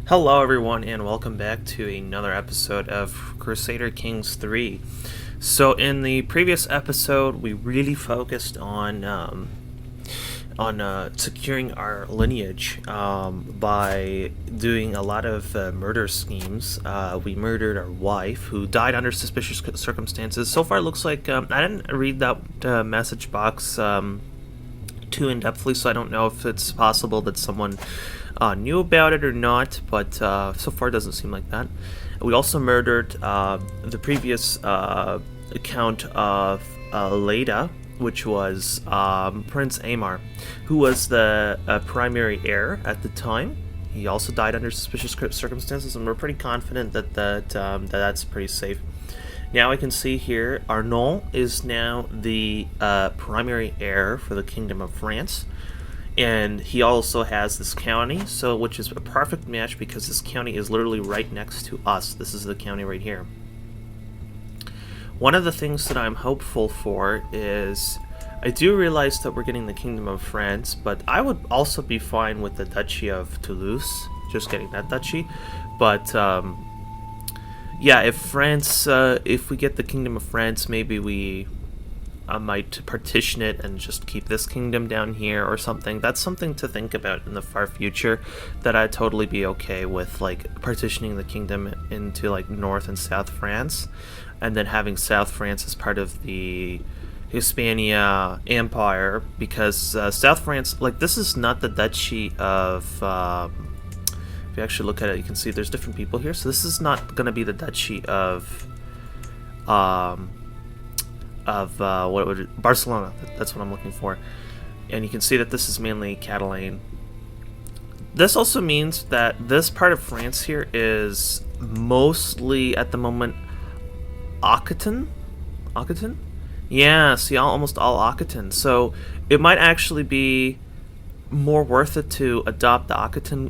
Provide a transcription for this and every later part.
Hello, everyone, and welcome back to another episode of Crusader Kings III. So, in the previous episode, we really focused on securing our lineage by doing a lot of murder schemes. We murdered our wife, who died under suspicious circumstances. So far, it looks like I didn't read that message box too in-depthly, so I don't know if it's possible that someone knew about it or not, but so far it doesn't seem like that. We also murdered the previous account of Leda, which was Prince Aymar, who was the primary heir at the time. He also died under suspicious circumstances, and we're pretty confident that that's pretty safe. Now I can see here Arnaud is now the primary heir for the Kingdom of France. And he also has this county, which is a perfect match because this county is literally right next to us. This is the county right here. One of the things that I'm hopeful for is, I do realize that we're getting the Kingdom of France, but I would also be fine with the Duchy of Toulouse, just getting that duchy. But yeah, if we get the Kingdom of France, maybe I might partition it and just keep this kingdom down here or something. That's something to think about in the far future, that I'd totally be okay with, like, partitioning the kingdom into, like, North and South France, and then having South France as part of the Hispania Empire, because South France, like, this is not the Duchy of... if you actually look at it, you can see there's different people here, so this is not going to be the Duchy of... Barcelona. That's what I'm looking for. And you can see that this is mainly Catalan. This also means that this part of France here is mostly, at the moment, Occitan? Yeah, see, almost all Occitan. So it might actually be more worth it to adopt the Occitan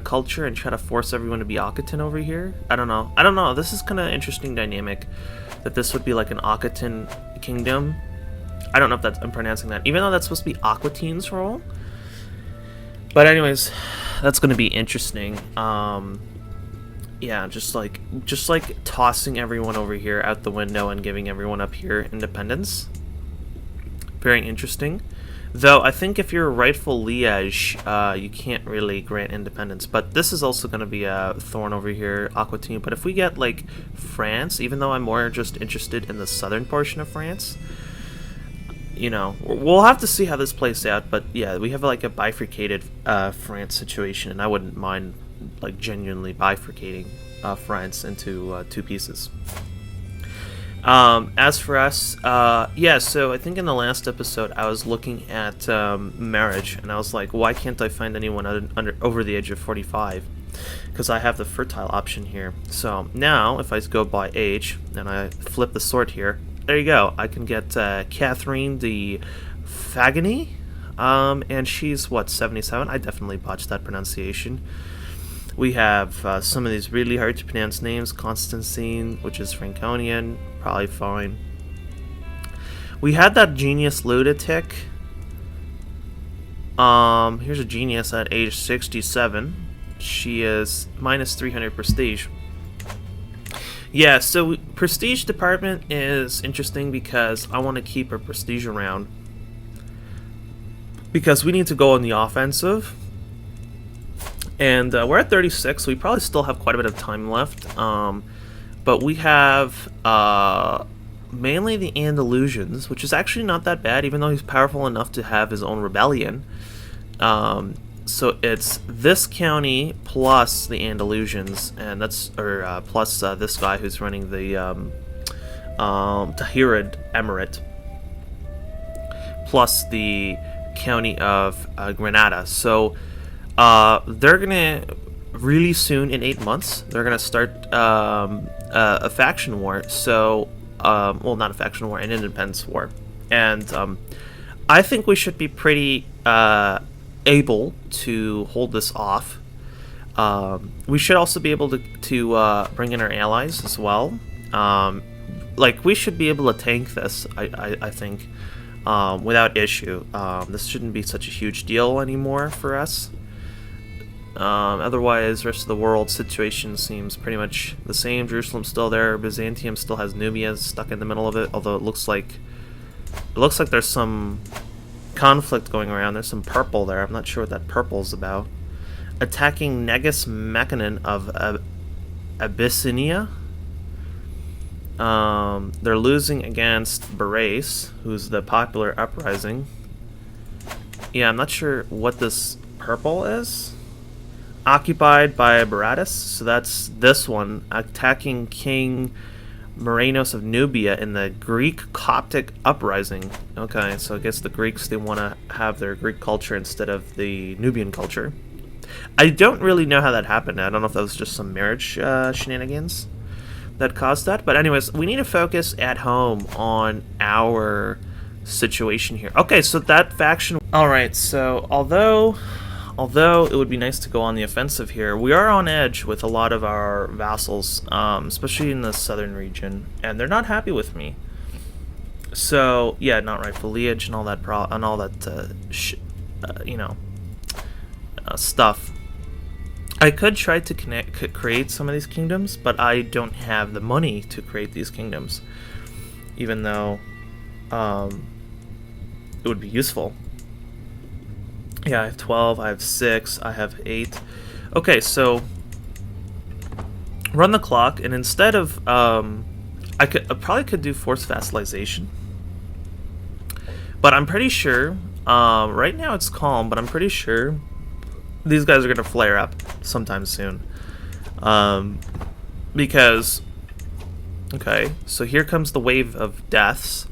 culture and try to force everyone to be Occitan over here. I don't know. This is kind of interesting dynamic, that this would be like an Occitan kingdom. I don't know if I'm pronouncing that, even though that's supposed to be Aquitane's role. But anyways, that's going to be interesting. Yeah, just like tossing everyone over here out the window and giving everyone up here independence. Very interesting. Though I think if you're a rightful liege, you can't really grant independence. But this is also going to be a thorn over here, Aquitaine. But if we get, like, France, even though I'm more just interested in the southern portion of France, you know, we'll have to see how this plays out. But yeah, we have, like, a bifurcated France situation, and I wouldn't mind, like, genuinely bifurcating France into two pieces. As for us, yeah, so I think in the last episode I was looking at marriage, and I was like, why can't I find anyone over the age of 45? Because I have the fertile option here. So now, if I go by age, and I flip the sort here, there you go. I can get Catherine de Fagany, and she's, what, 77? I definitely botched that pronunciation. We have some of these really hard to pronounce names. Constantine, which is Franconian, probably fine. We had that genius lunatic. Here's a genius at age 67. She is minus 300 prestige. Yeah, so prestige department is interesting because I want to keep our prestige around, because we need to go on the offensive. And we're at 36, so we probably still have quite a bit of time left. But we have mainly the Andalusians, which is actually not that bad, even though he's powerful enough to have his own rebellion. So it's this county plus the Andalusians, and that's plus this guy who's running the Tahirid Emirate, plus the county of Granada. So they're gonna really soon, in 8 months, they're gonna start a faction war. So, well, not a faction war, an independence war, and I think we should be pretty able to hold this off. We should also be able to bring in our allies as well. Like, we should be able to tank this, I think, without issue. This shouldn't be such a huge deal anymore for us. Otherwise, rest of the world situation seems pretty much the same. Jerusalem's still there. Byzantium still has Nubia stuck in the middle of it, although it looks like there's some conflict going around. There's some purple there. I'm not sure what that purple's about. Attacking Negus Mechanion of Abyssinia. They're losing against Berace, who's the popular uprising. Yeah, I'm not sure what this purple is. Occupied by Baratus, so that's this one. Attacking King Morenos of Nubia in the Greek Coptic uprising. Okay, so I guess the Greeks, they want to have their Greek culture instead of the Nubian culture. I don't really know how that happened. I don't know if that was just some marriage shenanigans that caused that. But anyways, we need to focus at home on our situation here. Okay, so that faction... Alright, so although it would be nice to go on the offensive here, we are on edge with a lot of our vassals, especially in the southern region, and they're not happy with me. So yeah, not rightful liege and all that stuff. I could try to create some of these kingdoms, but I don't have the money to create these kingdoms, even though it would be useful. Yeah, I have 12, I have 6, I have 8. Okay, so run the clock, and instead of I probably could do forced vassalization, but I'm pretty sure right now it's calm, but I'm pretty sure these guys are gonna flare up sometime soon, because okay, so here comes the wave of deaths.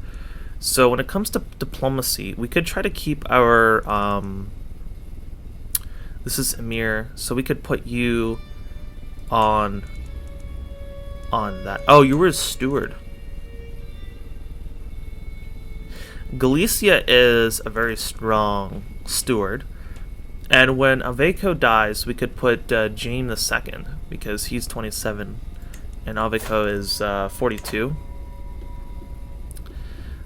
So when it comes to diplomacy, we could try to keep our this is Emir, so we could put you on that. Oh, you were a steward. Galicia is a very strong steward, and when Aveco dies, we could put James II, because he's 27 and Aveco is 42.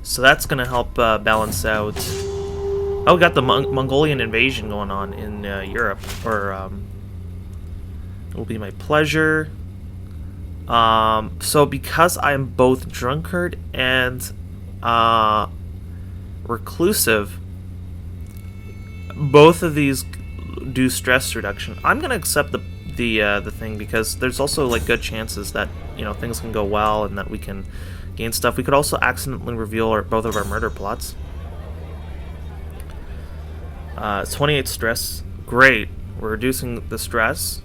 So that's gonna help balance out. Oh, we got the Mongolian invasion going on in Europe, or it will be my pleasure. So because I am both drunkard and reclusive, both of these do stress reduction. I'm gonna accept the thing, because there's also like good chances that, you know, things can go well and that we can gain stuff. We could also accidentally reveal both of our murder plots. 28 stress. Great. We're reducing the stress.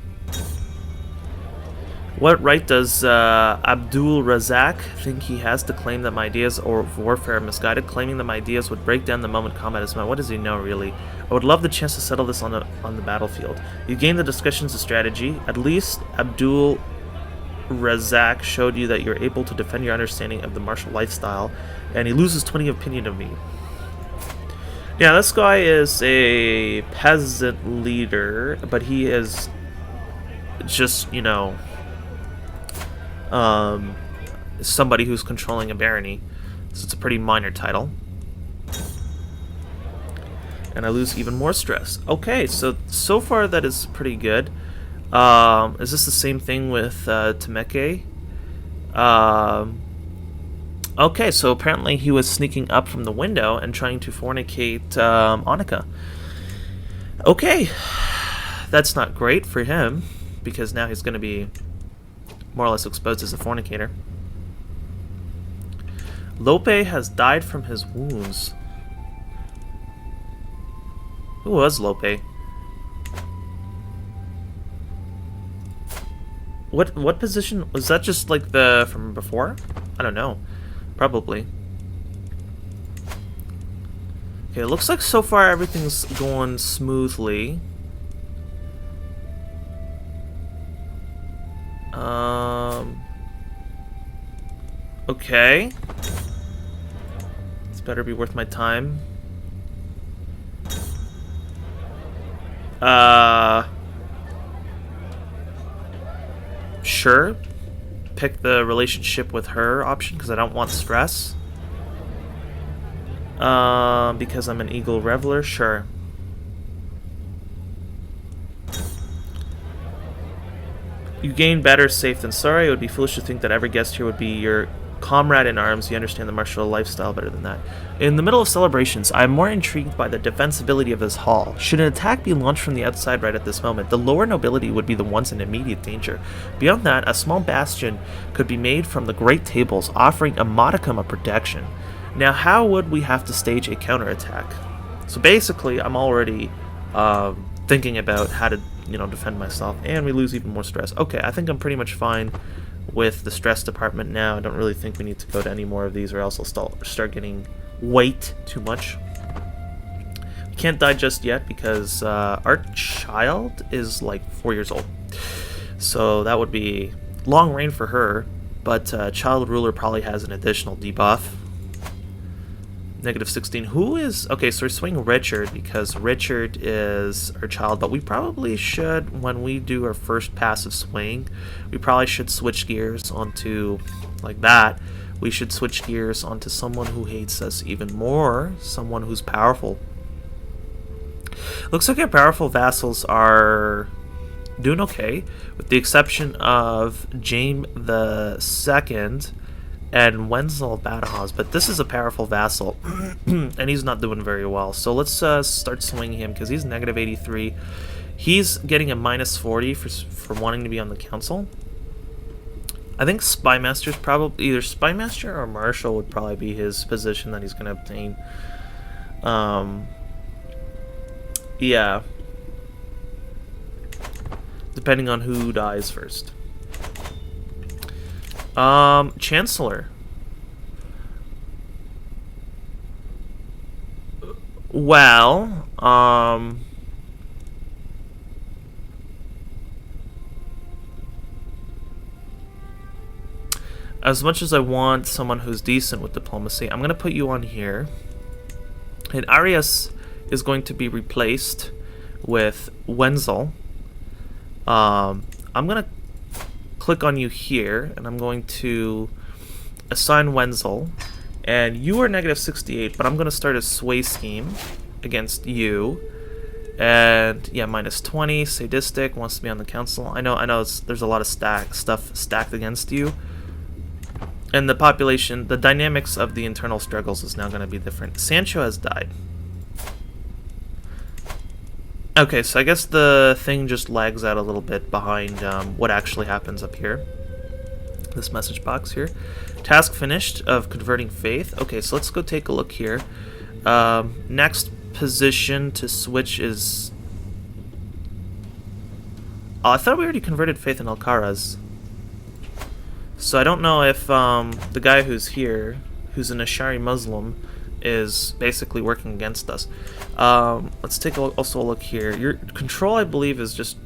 What right does Abdul Razak think he has to claim that my ideas of warfare are misguided? Claiming that my ideas would break down the moment combat is mine. What does he know, really? I would love the chance to settle this on the battlefield. You gained the discussions of strategy. At least Abdul Razak showed you that you're able to defend your understanding of the martial lifestyle, and he loses 20 opinion of me. Yeah, this guy is a peasant leader, but he is just, you know, somebody who's controlling a barony, so it's a pretty minor title. And I lose even more stress. Okay, so far that is pretty good. Is this the same thing with Temeke? Okay, so apparently he was sneaking up from the window and trying to fornicate Annika. Okay, that's not great for him, because now he's going to be more or less exposed as a fornicator. Lope has died from his wounds. Who was Lope? What position was that? Just like the from before? I don't know. Probably. Okay, it looks like so far everything's going smoothly. Okay. This better be worth my time. Sure. Pick the relationship with her option, because I don't want stress. Because I'm an Eagle Reveler, sure. You gain better safe than sorry. It would be foolish to think that every guest here would be your comrade in arms. You understand the martial lifestyle better than that. In the middle of celebrations, I am more intrigued by the defensibility of this hall. Should an attack be launched from the outside right at this moment, the lower nobility would be the ones in immediate danger. Beyond that, a small bastion could be made from the great tables, offering a modicum of protection. Now, how would we have to stage a counterattack? So basically, I'm already thinking about how to, defend myself, and we lose even more stress. Okay, I think I'm pretty much fine with the stress department now. I don't really think we need to go to any more of these, or else I'll start getting weight too much. We can't die just yet because our child is like 4 years old, so that would be long reign for her. But child ruler probably has an additional debuff. -16. Who is... Okay, so we're swinging Richard because Richard is our child, but we probably should, when we do our first passive swing, we probably should switch gears onto, like that, we should switch gears onto someone who hates us even more, someone who's powerful. Looks like our powerful vassals are doing okay, with the exception of James II and Wenzel Badajoz, but this is a powerful vassal, and he's not doing very well. So let's start swinging him, because he's -83. He's getting a -40 for wanting to be on the council. I think Spymaster's probably... either Spymaster or Marshal would probably be his position that he's going to obtain. Yeah. Depending on who dies first. Chancellor. Well, as much as I want someone who's decent with diplomacy, I'm going to put you on here. And Arias is going to be replaced with Wenzel. I'm going to click on you here, and I'm going to assign Wenzel, and you are -68, but I'm going to start a sway scheme against you, and yeah, -20, sadistic, wants to be on the council. I know there's a lot of stuff stacked against you, and the population, the dynamics of the internal struggles is now going to be different. Sancho has died. Okay, so I guess the thing just lags out a little bit behind what actually happens up here. This message box here. Task finished of converting faith. Okay, so let's go take a look here. Next position to switch is... Oh, I thought we already converted faith in Alcaraz. So I don't know if the guy who's here, who's an Ashari Muslim, is basically working against us. Let's take also a look here. Your control, I believe, is just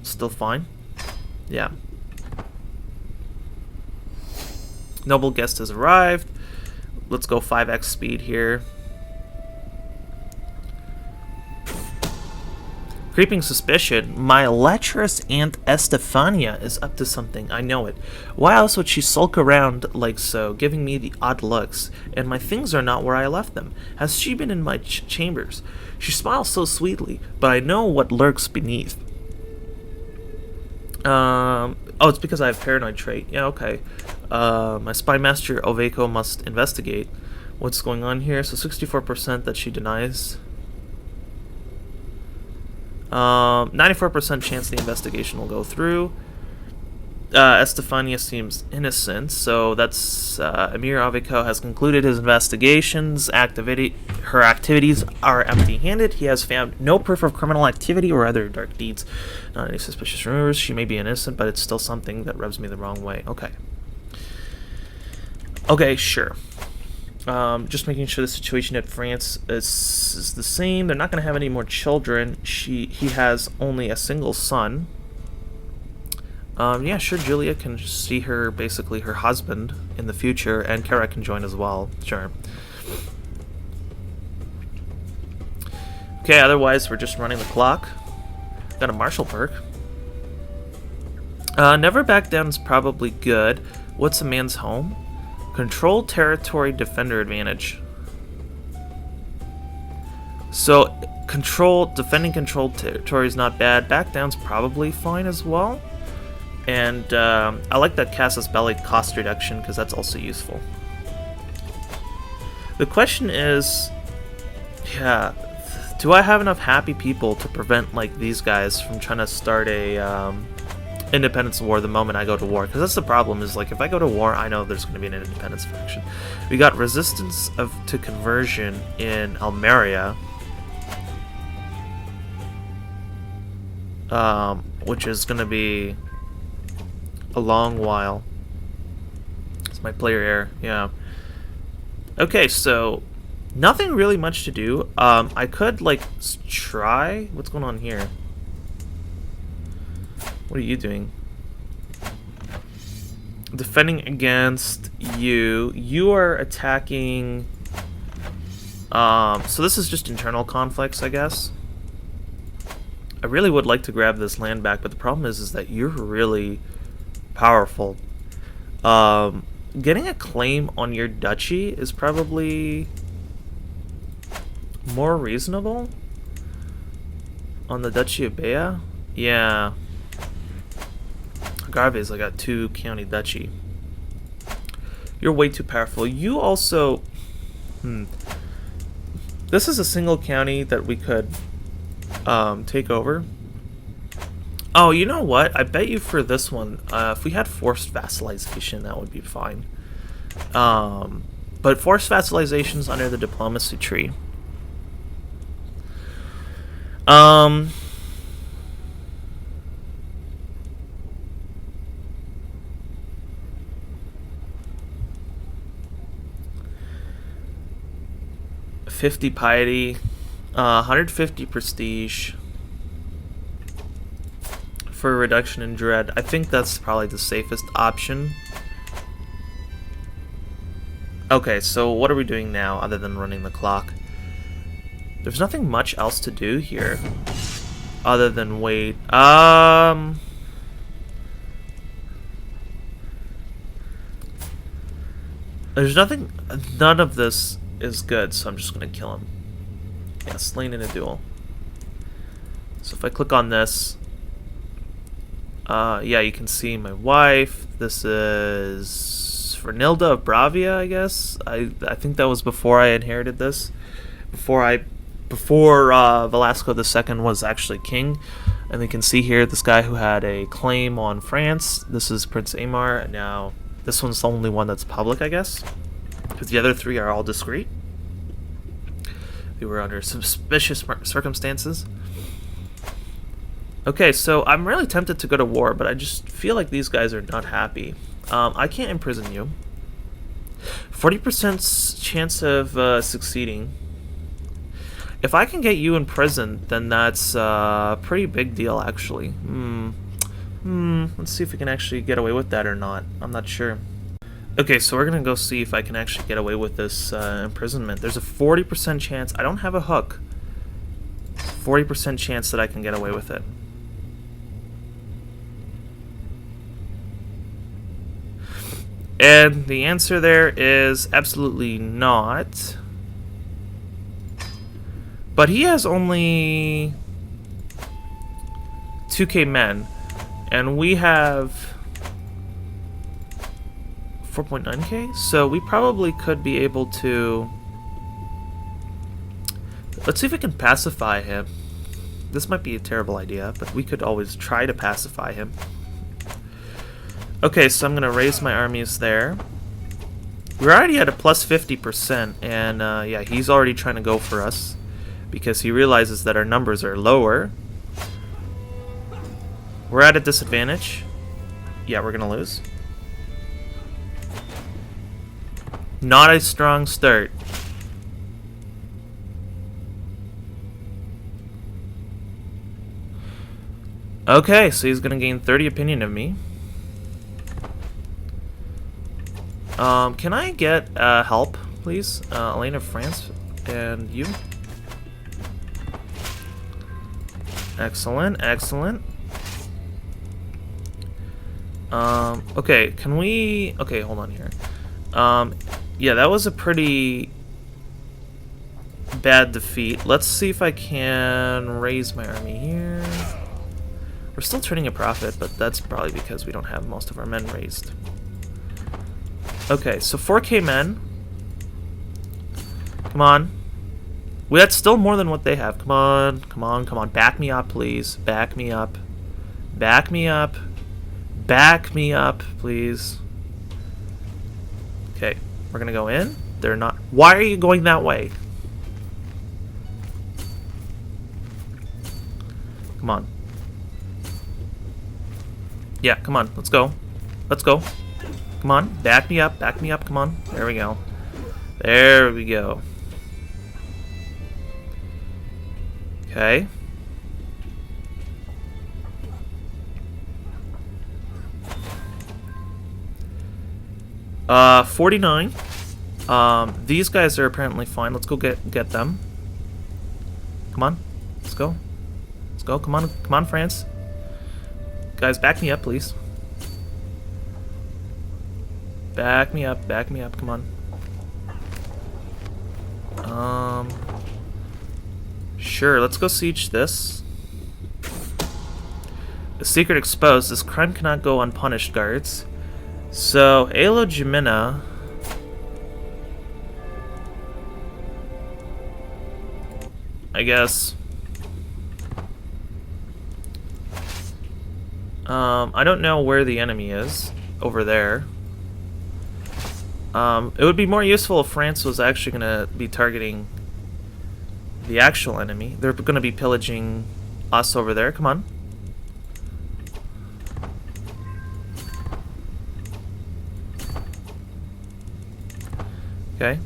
still fine. Yeah. Noble guest has arrived. Let's go 5x speed here. Creeping suspicion. My lecherous Aunt Estefania is up to something. I know it. Why else would she sulk around like so, giving me the odd looks? And my things are not where I left them. Has she been in my chambers? She smiles so sweetly, but I know what lurks beneath. Oh, it's because I have paranoid trait. Yeah, okay. My spy master Oveco must investigate what's going on here. So 64% that she denies. 94% chance the investigation will go through. Estefania seems innocent, so that's Emir Oveco has concluded his investigations. Her activities are empty-handed. He has found no proof of criminal activity or other dark deeds. Not any suspicious rumors. She may be innocent, but it's still something that rubs me the wrong way. Okay. Okay, sure. Just making sure the situation at France is the same. They're not going to have any more children. He has only a single son. Yeah, sure, Julia can see her, basically her husband in the future, and Kara can join as well. Sure. Okay, otherwise we're just running the clock. Got a martial perk. Never back down is probably good. What's a man's home? Control territory defender advantage. So defending controlled territory is not bad. Back down's probably fine as well. And I like that casus belli cost reduction because that's also useful. The question is, yeah, do I have enough happy people to prevent like these guys from trying to start a independence war the moment I go to war? Because that's the problem, is like if I go to war, I know there's going to be an independence faction. We got resistance to conversion in Almeria, which is going to be a long while. It's my player error, yeah. Okay, so nothing really much to do. I could like try. What's going on here? What are you doing? Defending against you. You are attacking. So this is just internal conflicts, I guess. I really would like to grab this land back, but the problem is that you're really powerful. Getting a claim on your duchy is probably more reasonable. On the Duchy of Bea? Yeah. Garves, I got 2 county duchy. You're way too powerful. You also... This is a single county that we could take over. Oh, you know what? I bet you for this one, if we had forced vassalization, that would be fine. But forced vassalization is under the diplomacy tree. $50 piety, 150 prestige for a reduction in dread. I think that's probably the safest option. Okay, so what are we doing now other than running the clock? There's nothing much else to do here other than wait. There's nothing. None of this is good, so I'm just gonna kill him. Yeah, slain in a duel. So if I click on this, yeah, you can see my wife. This is Fernilda of Bravia, I guess. I think that was before I inherited this. Before Velasco II was actually king. And we can see here this guy who had a claim on France. This is Prince Aymar. Now, this one's the only one that's public, I guess. Because the other 3 are all discreet. They were under suspicious circumstances. Okay, so I'm really tempted to go to war, but I just feel like these guys are not happy. I can't imprison you. 40% chance of succeeding. If I can get you in prison, then that's a pretty big deal, actually. Let's see if we can actually get away with that or not. I'm not sure. Okay, so we're gonna go see if I can actually get away with this imprisonment. There's a 40% chance. I don't have a hook. 40% chance that I can get away with it. And the answer there is absolutely not. But he has only 2k men, and we have 4.9k, so we probably could be able to... Let's see if we can pacify him. This might be a terrible idea, but we could always try to pacify him. Okay, so I'm going to raise my armies there. We're already at a plus 50%, and yeah, he's already trying to go for us because he realizes that our numbers are lower. We're at a disadvantage. Yeah, we're going to lose. Not a strong start. Okay, so he's going to gain 30 opinion of me. Can I get help, please? Elena of France and you. Excellent, excellent. Okay, can we... Okay, hold on here. Yeah, that was a pretty bad defeat. Let's see if I can raise my army here. We're still turning a profit, but that's probably because we don't have most of our men raised. Okay, so 4K men. Come on. Well, that's still more than what they have. Come on, come on, come on. Back me up, please. Back me up. Back me up. Back me up, please. Okay, we're gonna go in. They're not. Why are you going that way? Come on. Yeah, come on. Let's go. Let's go. Come on. Back me up. Back me up. Come on. There we go. There we go. Okay. Uh, 49. These guys are apparently fine. Let's go get them. Come on. Let's go. Let's go. Come on. Come on, France. Guys, back me up, please. Back me up. Back me up. Come on. Sure. Let's go siege this. The secret exposed. This crime cannot go unpunished, guards. So, Elo Jimena. I guess. I don't know where the enemy is. Over there. It would be more useful if France was actually going to be targeting the actual enemy. They're going to be pillaging us over there. Come on. Okay.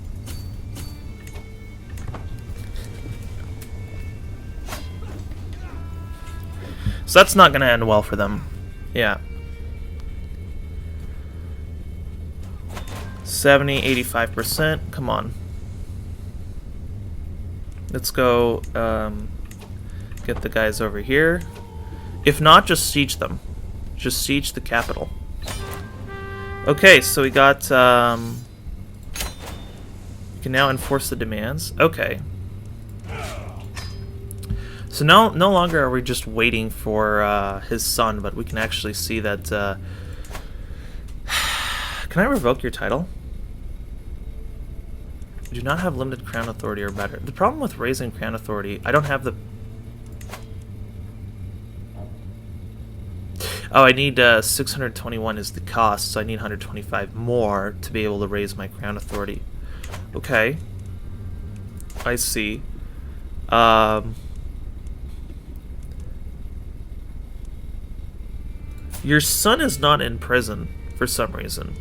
So that's not going to end well for them. Yeah. 70, 85%. Come on. Let's go get the guys over here. If not, just siege them. Just siege the capital. Okay, so we got... we can now enforce the demands. Okay. So no longer are we just waiting for his son, but we can actually see that... Can I revoke your title? You do not have limited crown authority or better. The problem with raising crown authority, I don't have the... Oh, I need 621 is the cost, so I need 125 more to be able to raise my crown authority. Okay. I see. Your son is not in prison for some reason.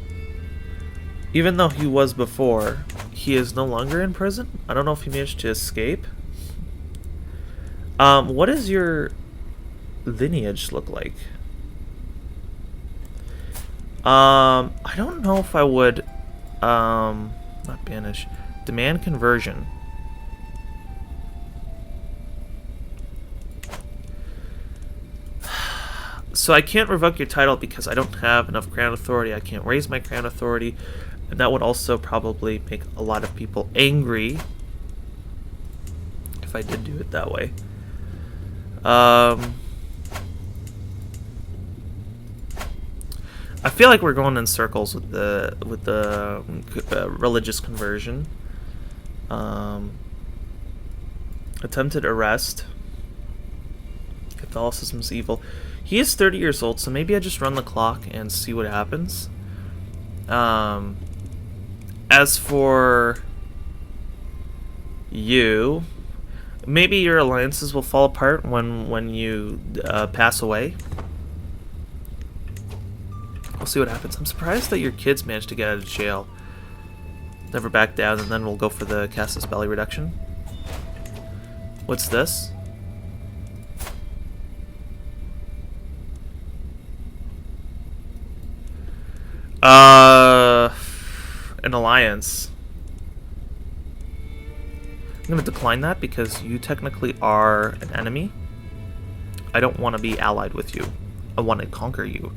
Even though he was before, he is no longer in prison. I don't know if he managed to escape. What does your lineage look like? I don't know if I would, not banish, demand conversion. So I can't revoke your title because I don't have enough crown authority. I can't raise my crown authority. And that would also probably make a lot of people angry if I did do it that way. I feel like we're going in circles with the religious conversion. Attempted arrest. Catholicism's evil. He is 30 years old, so maybe I just run the clock and see what happens. As for you, maybe your alliances will fall apart when you pass away. We'll see what happens. I'm surprised that your kids managed to get out of jail. Never back down, and then we'll go for the Casus Belli reduction. What's this? An alliance. I'm gonna decline that because you technically are an enemy. I don't want to be allied with you. I want to conquer you.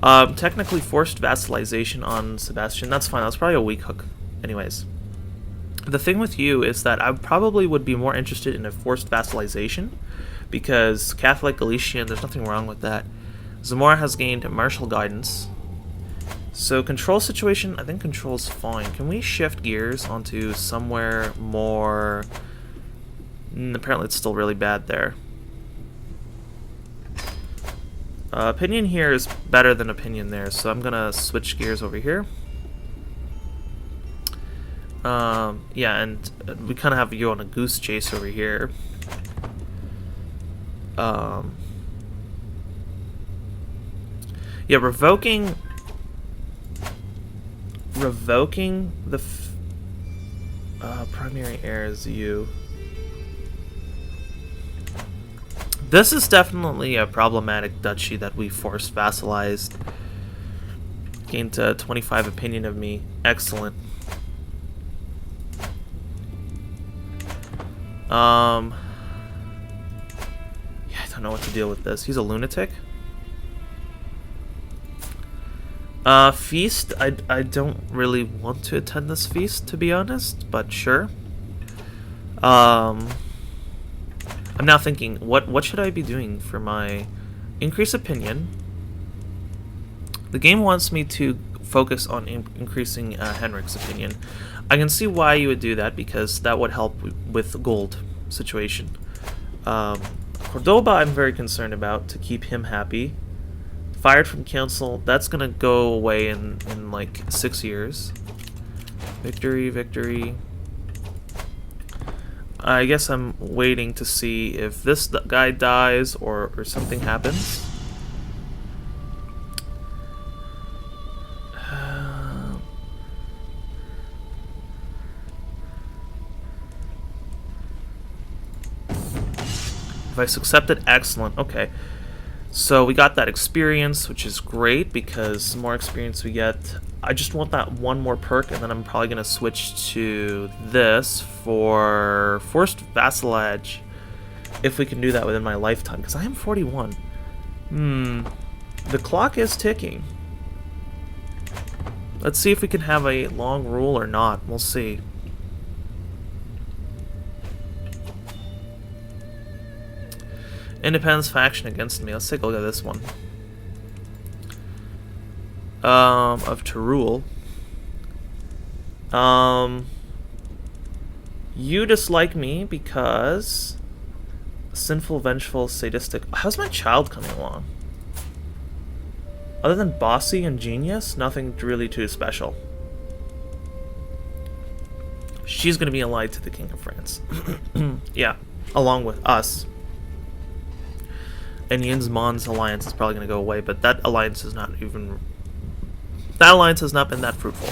Technically forced vassalization on Sebastian. That's fine. That's probably a weak hook. Anyways. The thing with you is that I probably would be more interested in a forced vassalization, because Catholic Galician, there's nothing wrong with that. Zamora has gained martial guidance. So control situation, I think control's fine. Can we shift gears onto somewhere more... apparently it's still really bad there. Opinion here is better than opinion there, so I'm gonna switch gears over here. Yeah, and we kind of have you on a goose chase over here. Yeah, revoking the primary heir is you. This is definitely a problematic duchy that we forced vassalized. Gained 25 opinion of me. Excellent. Yeah, I don't know what to deal with this. He's a lunatic. Feast. I don't really want to attend this feast, to be honest, but sure. I'm now thinking, what should I be doing for my increase opinion? The game wants me to focus on increasing Henrik's opinion. I can see why you would do that, because that would help with the gold situation. Cordoba I'm very concerned about, to keep him happy. Fired from council, that's gonna go away in like 6 years. Victory, victory. I guess I'm waiting to see if this guy dies or something happens. Device accepted, excellent, okay. So we got that experience, which is great, because the more experience we get, I just want that one more perk, and then I'm probably going to switch to this for forced vassalage, if we can do that within my lifetime, because I am 41. The clock is ticking. Let's see if we can have a long rule or not. We'll see. Independence faction against me. Let's take a look at this one. Of Teruel. You dislike me because sinful, vengeful, sadistic. How's my child coming along? Other than bossy and genius, nothing really too special. She's gonna be allied to the King of France. Yeah, along with us. And Yinzmon's alliance is probably going to go away, but that alliance is not even... That alliance has not been that fruitful.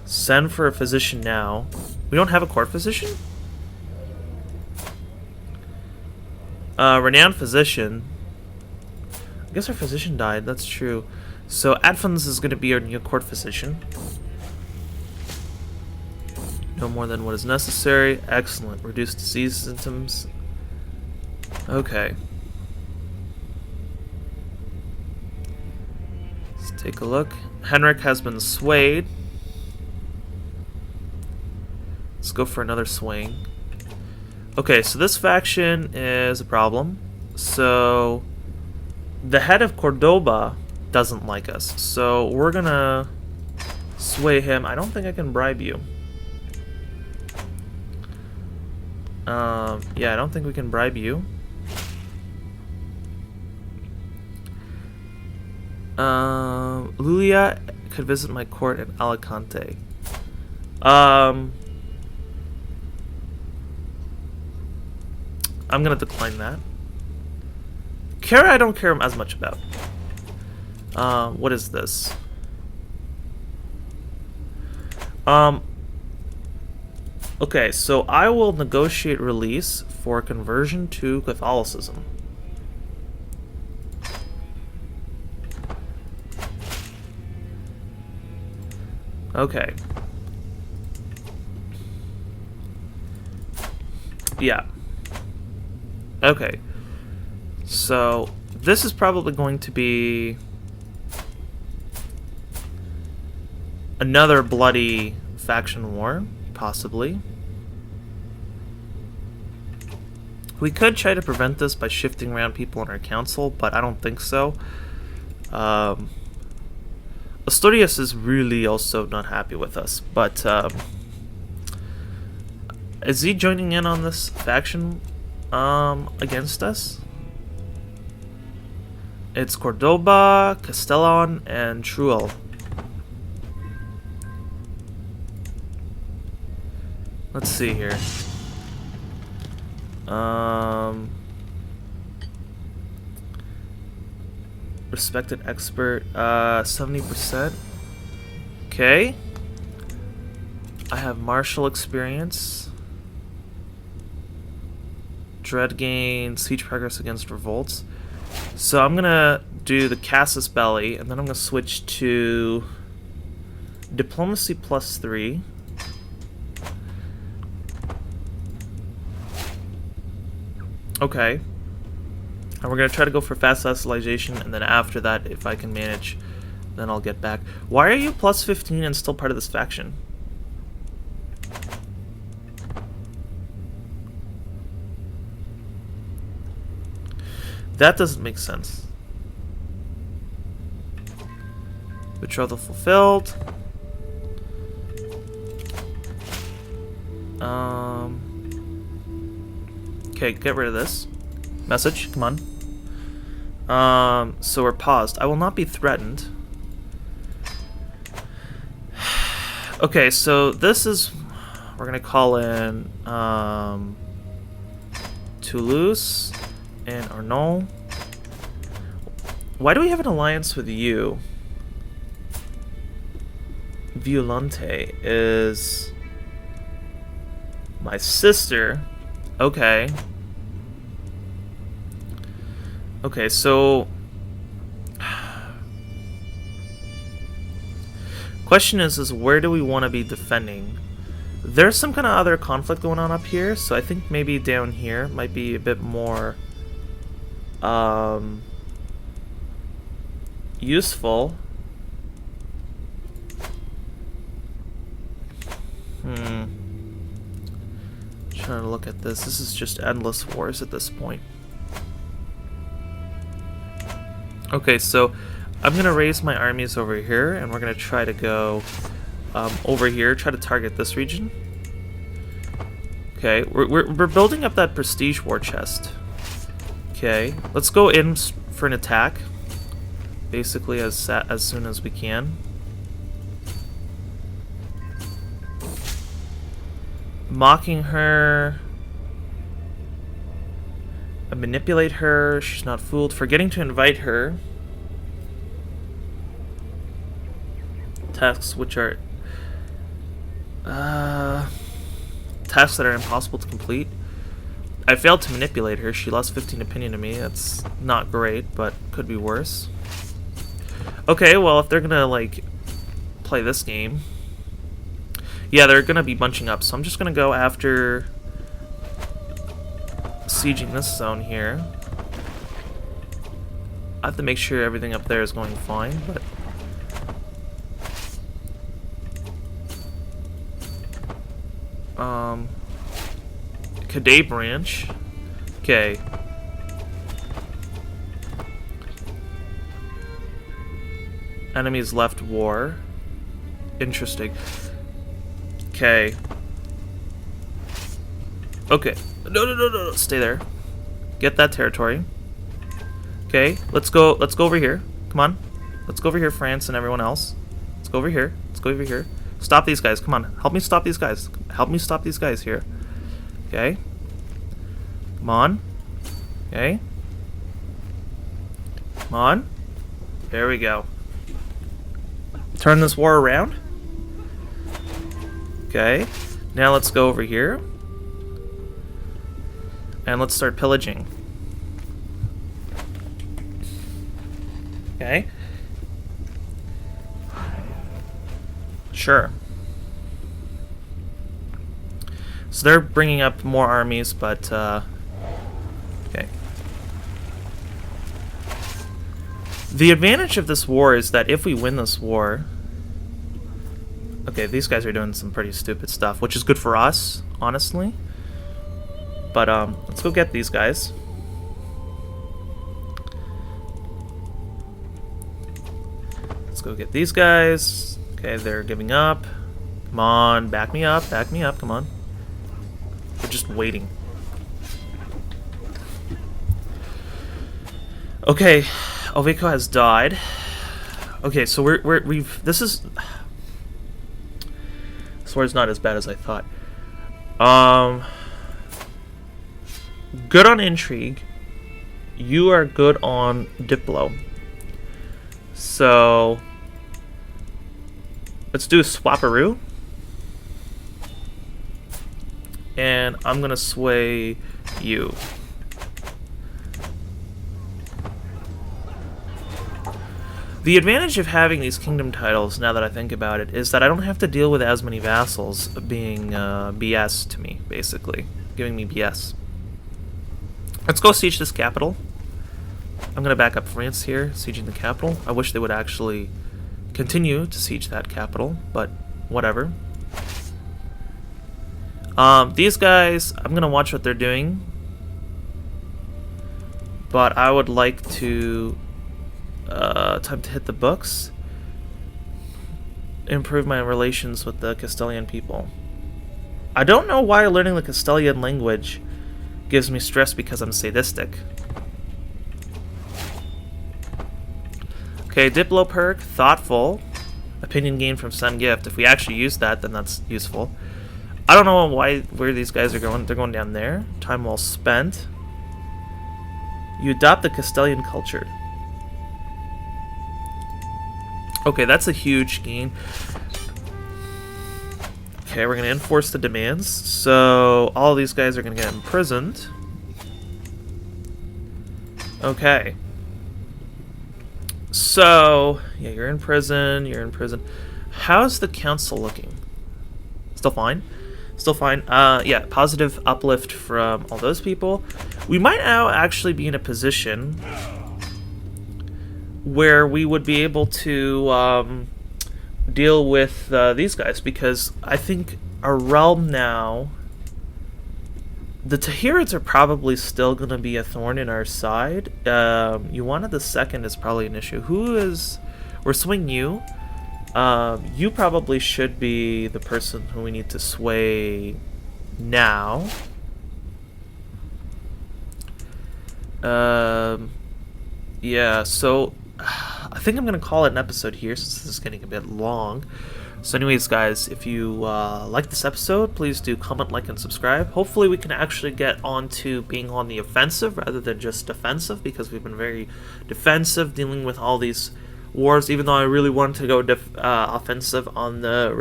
Send for a physician now. We don't have a court physician? Renowned physician. I guess our physician died, that's true. So Adfons is going to be our new court physician. No more than what is necessary. Excellent. Reduce disease symptoms. Okay. Let's take a look. Henrik has been swayed. Let's go for another swing. Okay, so this faction is a problem. So the head of Cordoba doesn't like us. So we're gonna sway him. I don't think I can bribe you. Yeah, I don't think we can bribe you. Lulia could visit my court in Alicante. I'm gonna decline that. Kara I don't care as much about. What is this? Okay, so I will negotiate release for conversion to Catholicism. Okay. Yeah. Okay. So, this is probably going to be another bloody faction war, possibly. We could try to prevent this by shifting around people in our council, but I don't think so. Asturias is really also not happy with us, but is he joining in on this faction against us? It's Cordoba, Castellon, and Truel. Let's see here. Respected expert, 70%. Okay. I have martial experience. Dread gain, siege progress against revolts. So I'm gonna do the Casus Belli, and then I'm gonna switch to diplomacy +3. Okay. And we're going to try to go for fast vassalization, and then after that, if I can manage, then I'll get back. Why are you +15 and still part of this faction? That doesn't make sense. Betrothal fulfilled. Okay, get rid of this. Message, come on. So we're paused. I will not be threatened. Okay, so this is... We're gonna call in Toulouse and Arnaud. Why do we have an alliance with you? Violante is my sister. Okay. Okay, so... Question is where do we want to be defending? There's some kind of other conflict going on up here, so I think maybe down here might be a bit more useful. Trying to look at this. This is just endless wars at this point. Okay, so I'm going to raise my armies over here, and we're going to try to go over here, try to target this region. Okay, we're building up that prestige war chest. Okay, let's go in for an attack, basically as soon as we can. Mocking her. Manipulate her. She's not fooled. Forgetting to invite her. Tasks which are tasks that are impossible to complete. I failed to manipulate her. She lost 15 opinion to me. That's not great, but could be worse. Okay, well, if they're gonna like play this game, yeah, they're gonna be bunching up. So I'm just gonna go after sieging this zone here. I have to make sure everything up there is going fine, but Cadet branch. Okay. Enemies left war. Interesting. Okay. Okay. No. Stay there. Get that territory. Okay. Let's go over here. Come on. Let's go over here, France and everyone else. Let's go over here. Let's go over here. Stop these guys. Come on. Help me stop these guys. Help me stop these guys here. Okay. Come on. Okay. Come on. There we go. Turn this war around. Okay. Now let's go over here. And let's start pillaging. Okay. Sure. So they're bringing up more armies, but, okay. The advantage of this war is that if we win this war... Okay, these guys are doing some pretty stupid stuff, which is good for us, honestly. But let's go get these guys. Let's go get these guys. Okay, they're giving up. Come on, back me up, come on. We're just waiting. Okay, Oveco has died. Okay, so we've this is sword's not as bad as I thought. Good on intrigue. You are good on Diplo. So let's do a swapperoo. And I'm gonna sway you. The advantage of having these kingdom titles, now that I think about it, is that I don't have to deal with as many vassals being BS to me, basically. Giving me BS. Let's go siege this capital. I'm going to back up France here, sieging the capital. I wish they would actually continue to siege that capital, but whatever. These guys, I'm going to watch what they're doing. But I would like to... time to hit the books. Improve my relations with the Castilian people. I don't know why learning the Castilian language gives me stress because I'm sadistic. Okay, Diplo perk, thoughtful. Opinion gained from Sun Gift. If we actually use that, then that's useful. I don't know where these guys are going. They're going down there. Time well spent. You adopt the Castilian culture. Okay, that's a huge gain. Okay, we're going to enforce the demands. So, all of these guys are going to get imprisoned. Okay. So, yeah, you're in prison, How's the council looking? Still fine? Still fine. Yeah, positive uplift from all those people. We might now actually be in a position where we would be able to deal with these guys, because I think our realm now, the Tahirids are probably still going to be a thorn in our side. Yuana the Second is probably an issue. We're swinging you. You probably should be the person who we need to sway now. Yeah, so I think I'm going to call it an episode here since this is getting a bit long. So anyways, guys, if you like this episode, please do comment, like, and subscribe. Hopefully we can actually get on to being on the offensive rather than just defensive, because we've been very defensive dealing with all these wars, even though I really wanted to go offensive on the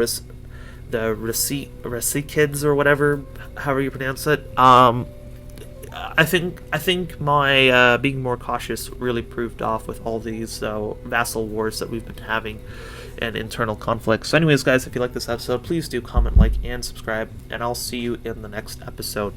Rasi kids or whatever, however you pronounce it. I think my being more cautious really proved off with all these vassal wars that we've been having and internal conflicts. So anyways, guys, if you like this episode, please do comment, like, and subscribe, and I'll see you in the next episode.